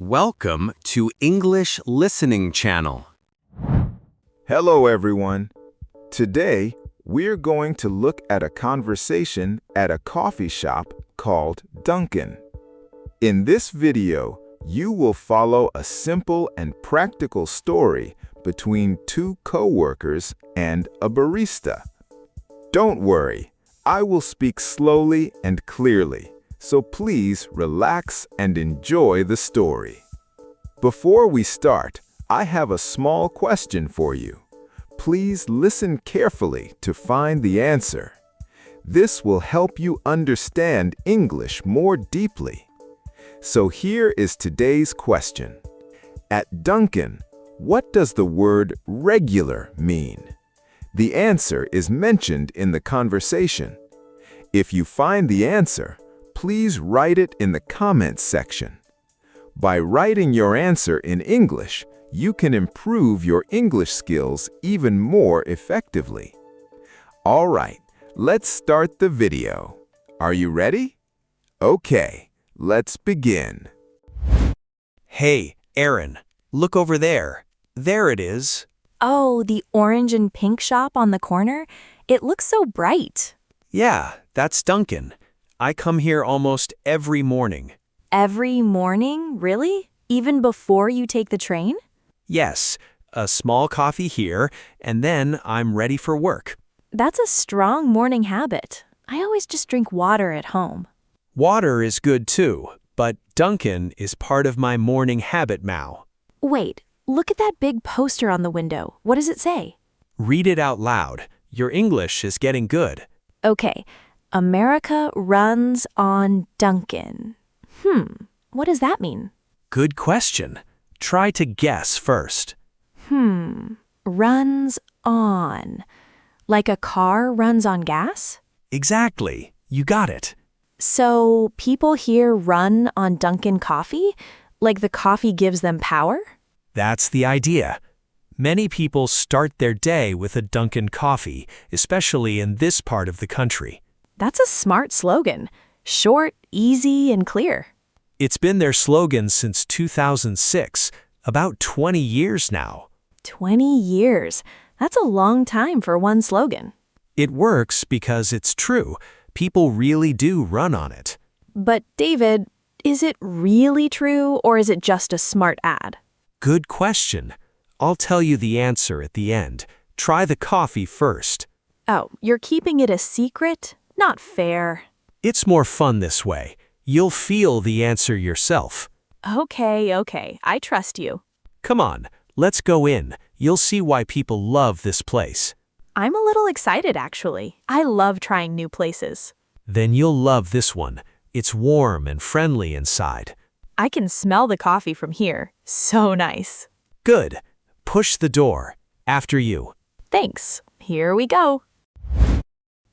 Welcome to English Listening Channel. Hello, everyone. Today, we're going to look at a conversation at a coffee shop called Dunkin. In this video, you will follow a simple and practical story between two coworkers and a barista. Don't worry, I will speak slowly and clearly, so please relax and enjoy the story. Before we start, I have a small question for you. Please listen carefully to find the answer. This will help you understand English more deeply. So here is today's question. At Dunkin, what does the word regular mean? The answer is mentioned in the conversation. If you find the answer, please write it in the comments section. By writing your answer in English, you can improve your English skills even more effectively. All right, let's start the video. Are you ready? Okay, let's begin. Hey, Erin, look over there. There it is. Oh, the orange and pink shop on the corner? It looks so bright. Yeah, that's Dunkin. I come here almost every morning. Every morning? Really? Even before you take the train? Yes, a small coffee here, and then I'm ready for work. That's a strong morning habit. I always just drink water at home. Water is good too, but Dunkin is part of my morning habit now. Wait, look at that big poster on the window. What does it say? Read it out loud. Your English is getting good. Okay, America runs on Dunkin. What does that mean? Good question. Try to guess first. Runs on. Like a car runs on gas? Exactly. You got it. So people here run on Dunkin' coffee? Like the coffee gives them power? That's the idea. Many people start their day with a Dunkin' coffee, especially in this part of the country. That's a smart slogan. Short, easy, and clear. It's been their slogan since 2006, about 20 years now. 20 years. That's a long time for one slogan. It works because it's true. People really do run on it. But David, is it really true or is it just a smart ad? Good question. I'll tell you the answer at the end. Try the coffee first. Oh, you're keeping it a secret? Not fair. It's more fun this way. You'll feel the answer yourself. Okay, I trust you. Come on, let's go in. You'll see why people love this place. I'm a little excited, actually. I love trying new places. Then you'll love this one. It's warm and friendly inside. I can smell the coffee from here. So nice. Good. Push the door. After you. Thanks. Here we go.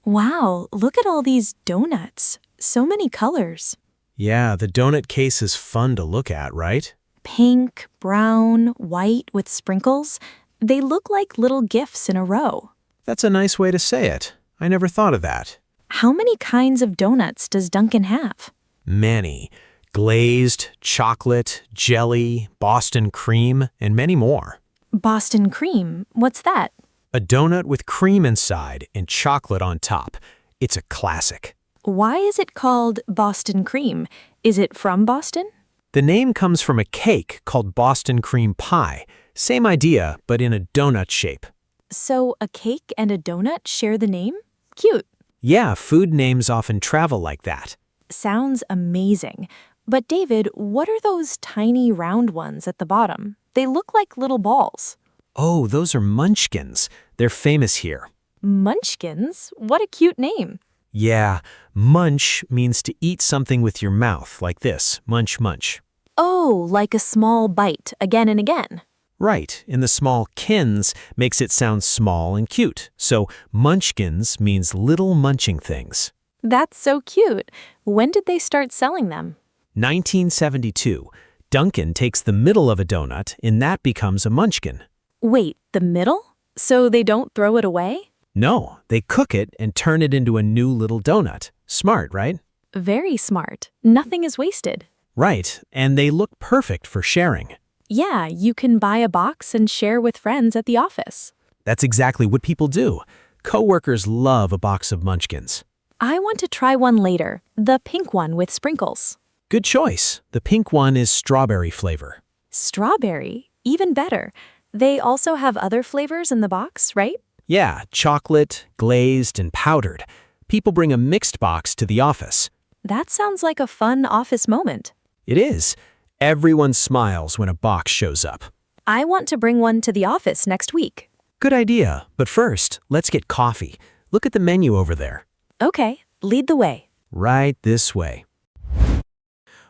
Wow, look at all these donuts. So many colors. Yeah, the donut case is fun to look at, right? Pink, brown, white with sprinkles. They look like little gifts in a row. That's a nice way to say it. I never thought of that. How many kinds of donuts does Dunkin' have? Many. Glazed, chocolate, jelly, Boston cream, and many more. Boston cream, what's that? A donut with cream inside and chocolate on top. It's a classic. Why is it called Boston cream? Is it from Boston? The name comes from a cake called Boston cream pie. Same idea, but in a donut shape. So a cake and a donut share the name? Cute. Yeah, food names often travel like that. Sounds amazing. But David, what are those tiny round ones at the bottom? They look like little balls. Oh, those are munchkins. They're famous here. Munchkins? What a cute name. Yeah, munch means to eat something with your mouth, like this, munch, munch. Oh, like a small bite, again and again. Right, and the small kins makes it sound small and cute. So munchkins means little munching things. That's so cute. When did they start selling them? 1972. Dunkin takes the middle of a donut, and that becomes a munchkin. Wait, the middle? So they don't throw it away? No, they cook it and turn it into a new little donut. Smart, right? Very smart. Nothing is wasted. Right, and they look perfect for sharing. Yeah, you can buy a box and share with friends at the office. That's exactly what people do. Coworkers love a box of munchkins. I want to try one later, the pink one with sprinkles. Good choice. The pink one is strawberry flavor. Strawberry, even better. They also have other flavors in the box, right? Yeah, chocolate, glazed, and powdered. People bring a mixed box to the office. That sounds like a fun office moment. It is. Everyone smiles when a box shows up. I want to bring one to the office next week. Good idea, but first, let's get coffee. Look at the menu over there. Okay, lead the way. Right this way.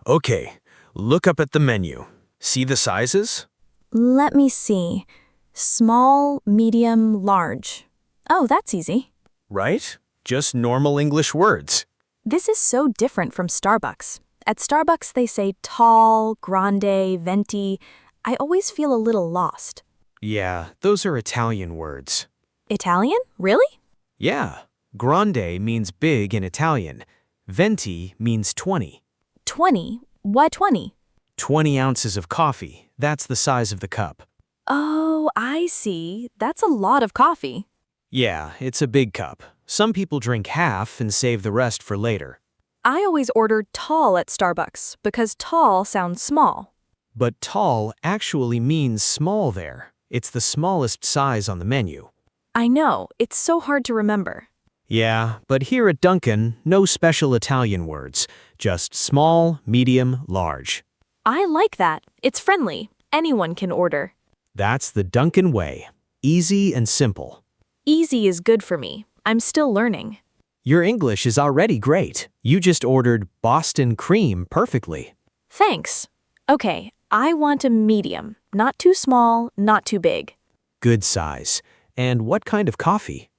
Okay, look up at the menu. See the sizes? Let me see. Small, medium, large. Oh, that's easy. Right? Just normal English words. This is so different from Starbucks. At Starbucks, they say tall, grande, venti. I always feel a little lost. Yeah, those are Italian words. Italian? Really? Yeah, grande means big in Italian. Venti means 20. 20? Why 20? 20 ounces of coffee. That's the size of the cup. Oh, I see. That's a lot of coffee. Yeah, it's a big cup. Some people drink half and save the rest for later. I always order tall at Starbucks because tall sounds small. But tall actually means small there. It's the smallest size on the menu. I know, it's so hard to remember. Yeah, but here at Dunkin, no special Italian words. Just small, medium, large. I like that. It's friendly. Anyone can order. That's the Dunkin way. Easy and simple. Easy is good for me. I'm still learning. Your English is already great. You just ordered Boston cream perfectly. Thanks. Okay, I want a medium. Not too small, not too big. Good size. And what kind of coffee?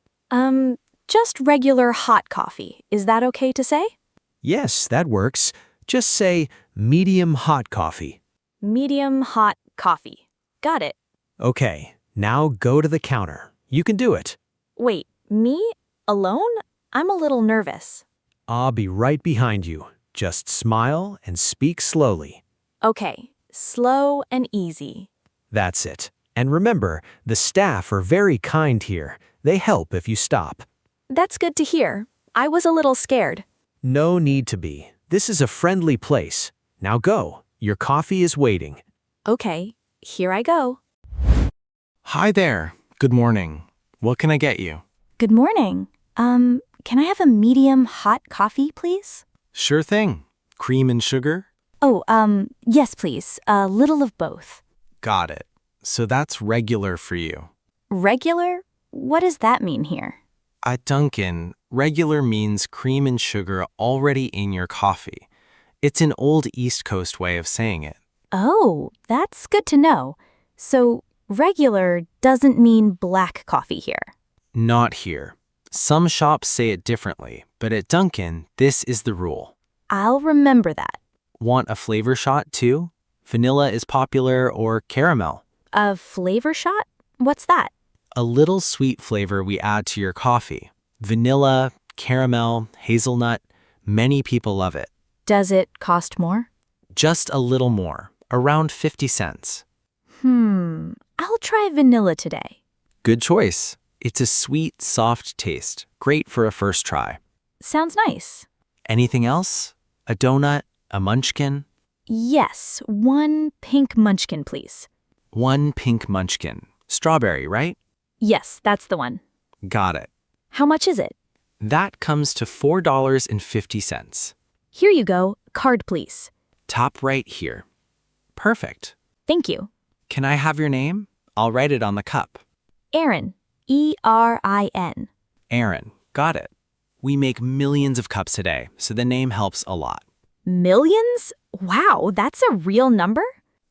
Just regular hot coffee. Is that okay to say? Yes, that works. Just say medium hot coffee. Medium hot coffee. Got it. Okay, now go to the counter. You can do it. Wait, me? Alone? I'm a little nervous. I'll be right behind you. Just smile and speak slowly. Okay, slow and easy. That's it. And remember, the staff are very kind here. They help if you stop. That's good to hear. I was a little scared. No need to be. This is a friendly place. Now go. Your coffee is waiting. Okay, here I go. Hi there. Good morning. What can I get you? Good morning. Can I have a medium hot coffee, please? Sure thing. Cream and sugar? Oh, yes, please. A little of both. Got it. So that's regular for you. Regular? What does that mean here? At Dunkin', regular means cream and sugar already in your coffee. It's an old East Coast way of saying it. Oh, that's good to know. So, regular doesn't mean black coffee here. Not here. Some shops say it differently, but at Dunkin', this is the rule. I'll remember that. Want a flavor shot too? Vanilla is popular or caramel. A flavor shot? What's that? A little sweet flavor we add to your coffee. Vanilla, caramel, hazelnut. Many people love it. Does it cost more? Just a little more, around 50 cents. I'll try vanilla today. Good choice. It's a sweet, soft taste, great for a first try. Sounds nice. Anything else? A donut? A munchkin? Yes, one pink munchkin, please. One pink munchkin. Strawberry, right? Yes, that's the one. Got it. How much is it? That comes to $4.50. Here you go. Card, please. Top right here. Perfect. Thank you. Can I have your name? I'll write it on the cup. Erin. E-R-I-N. Erin. Got it. We make millions of cups a day, so the name helps a lot. Millions? Wow, that's a real number?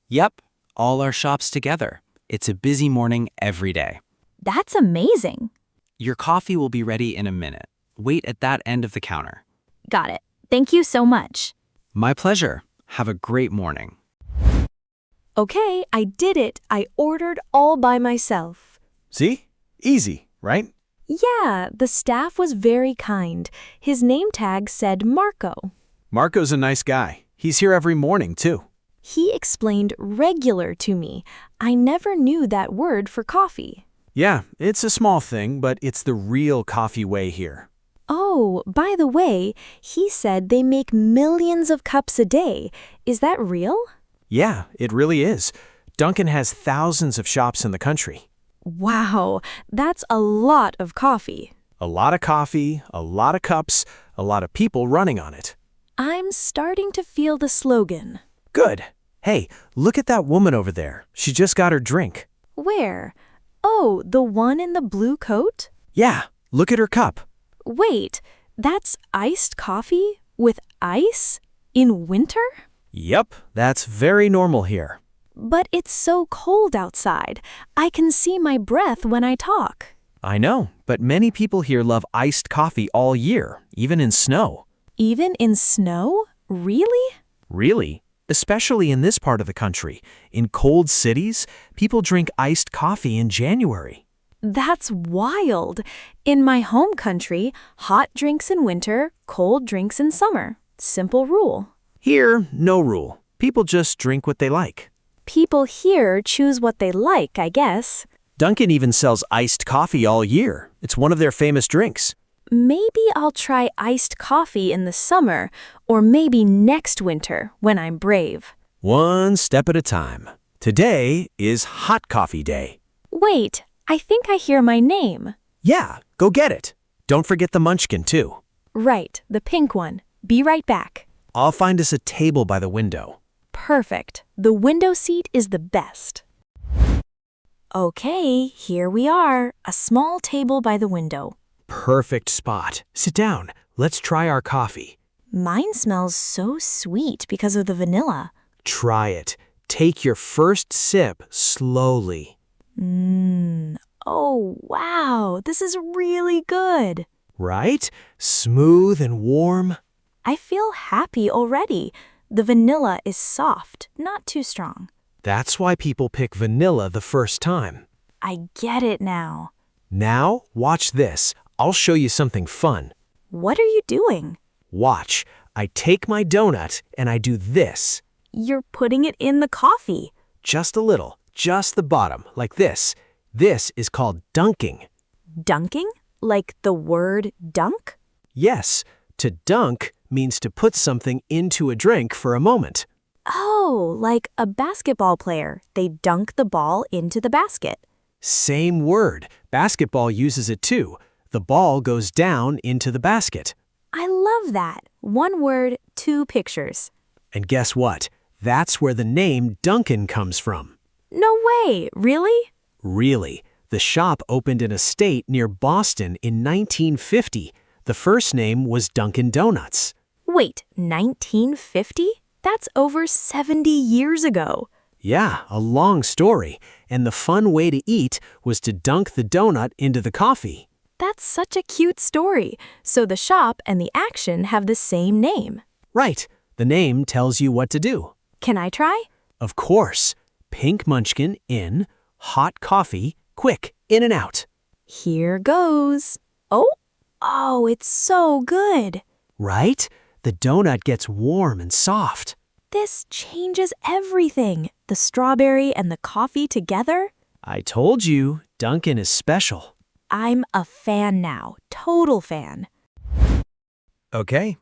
Yep, all our shops together. It's a busy morning every day. That's amazing. Your coffee will be ready in a minute. Wait at that end of the counter. Got it. Thank you so much. My pleasure. Have a great morning. Okay, I did it. I ordered all by myself. See? Easy, right? Yeah, the staff was very kind. His name tag said Marco. Marco's a nice guy. He's here every morning, too. He explained regular to me. I never knew that word for coffee. Yeah, it's a small thing, but it's the real coffee way here. Oh, by the way, he said they make millions of cups a day. Is that real? Yeah, it really is. Dunkin has thousands of shops in the country. Wow, that's a lot of coffee. A lot of coffee, a lot of cups, a lot of people running on it. I'm starting to feel the slogan. Good. Hey, look at that woman over there. She just got her drink. Where? Oh, the one in the blue coat? Yeah, look at her cup. Wait, that's iced coffee with ice in winter? Yep, that's very normal here. But it's so cold outside. I can see my breath when I talk. I know, but many people here love iced coffee all year, even in snow. Even in snow? Really? Really? Especially in this part of the country. In cold cities, people drink iced coffee in January. That's wild. In my home country, hot drinks in winter, cold drinks in summer. Simple rule. Here, no rule. People just drink what they like. People here choose what they like, I guess. Dunkin even sells iced coffee all year. It's one of their famous drinks. Maybe I'll try iced coffee in the summer, or maybe next winter when I'm brave. One step at a time. Today is Hot Coffee Day. Wait, I think I hear my name. Yeah, go get it. Don't forget the munchkin, too. Right, the pink one. Be right back. I'll find us a table by the window. Perfect. The window seat is the best. Okay, here we are. A small table by the window. Perfect spot. Sit down. Let's try our coffee. Mine smells so sweet because of the vanilla. Try it. Take your first sip slowly. Oh, wow. This is really good. Right? Smooth and warm. I feel happy already. The vanilla is soft, not too strong. That's why people pick vanilla the first time. I get it now. Now, watch this. I'll show you something fun. What are you doing? Watch. I take my donut and I do this. You're putting it in the coffee. Just a little. Just the bottom, like this. This is called dunking. Dunking? Like the word dunk? Yes. To dunk means to put something into a drink for a moment. Oh, like a basketball player. They dunk the ball into the basket. Same word. Basketball uses it too. The ball goes down into the basket. I love that. One word, two pictures. And guess what? That's where the name Dunkin comes from. No way, really? Really. The shop opened in a state near Boston in 1950. The first name was Dunkin' Donuts. Wait, 1950? That's over 70 years ago. Yeah, a long story. And the fun way to eat was to dunk the donut into the coffee. That's such a cute story. So the shop and the action have the same name. Right. The name tells you what to do. Can I try? Of course. Pink munchkin in, hot coffee, quick, in and out. Here goes. Oh, it's so good. Right? The donut gets warm and soft. This changes everything. The strawberry and the coffee together. I told you, Dunkin' is special. I'm a fan now. Total fan. Okay.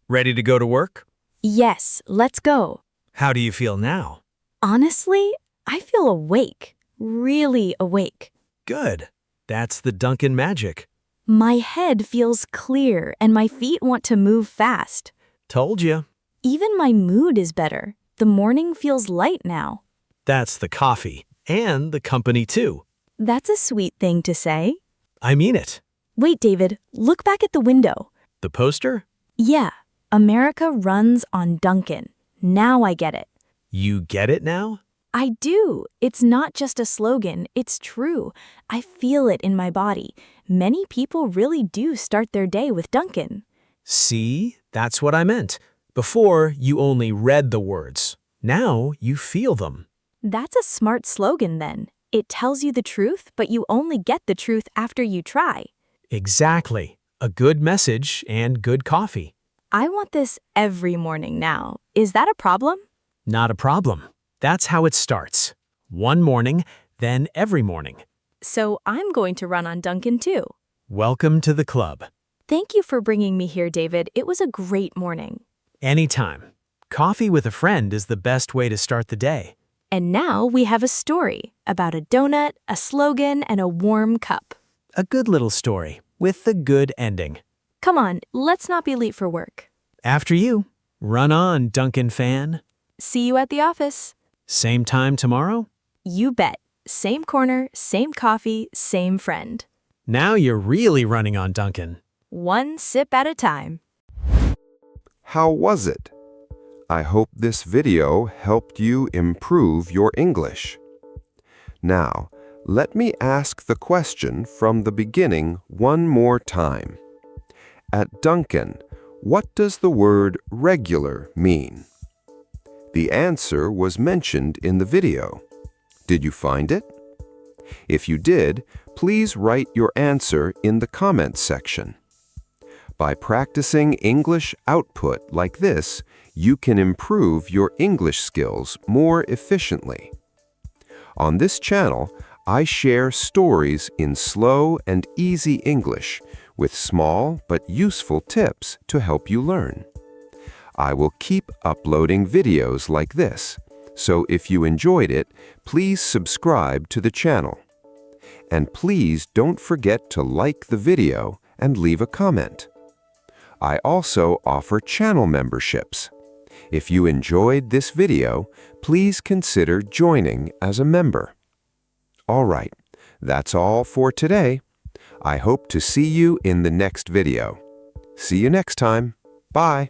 Ready to go to work? Yes, let's go. How do you feel now? Honestly, I feel awake. Really awake. Good. That's the Dunkin' magic. My head feels clear and my feet want to move fast. Told you. Even my mood is better. The morning feels light now. That's the coffee. And the company, too. That's a sweet thing to say. I mean it. Wait, David, look back at the window. The poster? Yeah, America runs on Dunkin'. Now I get it. You get it now? I do. It's not just a slogan, it's true. I feel it in my body. Many people really do start their day with Dunkin'. See? That's what I meant. Before, you only read the words. Now, you feel them. That's a smart slogan then. It tells you the truth, but you only get the truth after you try. Exactly. A good message and good coffee. I want this every morning now. Is that a problem? Not a problem. That's how it starts. One morning, then every morning. So I'm going to run on Dunkin too. Welcome to the club. Thank you for bringing me here, David. It was a great morning. Anytime. Coffee with a friend is the best way to start the day. And now we have a story about a donut, a slogan, and a warm cup. A good little story with a good ending. Come on, let's not be late for work. After you. Run on, Dunkin fan. See you at the office. Same time tomorrow? You bet. Same corner, same coffee, same friend. Now you're really running on Dunkin. One sip at a time. How was it? I hope this video helped you improve your English. Now, let me ask the question from the beginning one more time. At Dunkin, what does the word regular mean? The answer was mentioned in the video. Did you find it? If you did, please write your answer in the comments section. By practicing English output like this, you can improve your English skills more efficiently. On this channel, I share stories in slow and easy English with small but useful tips to help you learn. I will keep uploading videos like this, so if you enjoyed it, please subscribe to the channel. And please don't forget to like the video and leave a comment. I also offer channel memberships. If you enjoyed this video, please consider joining as a member. All right, that's all for today. I hope to see you in the next video. See you next time. Bye.